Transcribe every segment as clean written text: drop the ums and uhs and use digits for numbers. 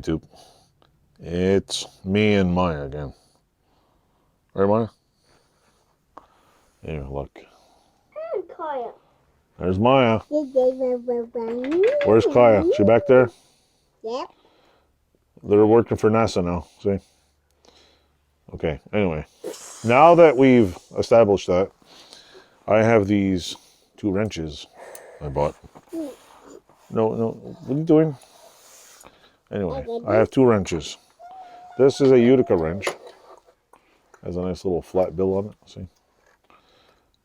YouTube. It's me and Maya again. Right, Maya? Here, look. Kaya. There's Maya. Where's Kaya? She back there? Yep. They're working for NASA now, see? Okay, anyway. Now that we've established that, I have these 2 wrenches I bought. No, what are you doing? Anyway, I have 2 wrenches. This is a Utica wrench. Has a nice little flat bill on it, see?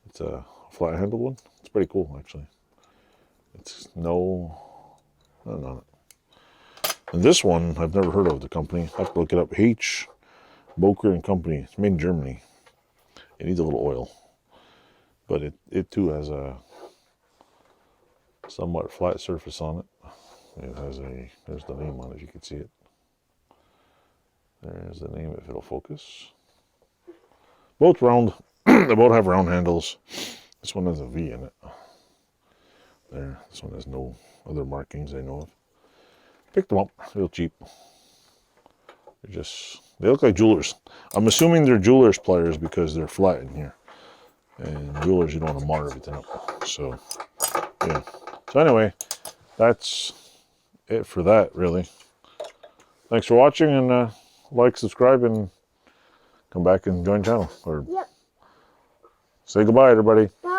It's a flat handled one. It's pretty cool, actually. It's nothing on it. And this one, I've never heard of the company. I have to look it up. H. Boker and Company. It's made in Germany. It needs a little oil. But it too has a somewhat flat surface on it. It has there's the name on it, if you can see it. There's the name if it'll focus. Both round. They both have round handles. This one has a V in it. There. This one has no other markings I know of. Picked them up. Real cheap. They look like jewelers. I'm assuming they're jewelers pliers because they're flat in here. And jewelers, you don't want to mar everything up. So, yeah. So anyway, that's it for that, really. Thanks for watching, and like, subscribe, and come back and join the channel. Or Yep. say goodbye, everybody. Bye.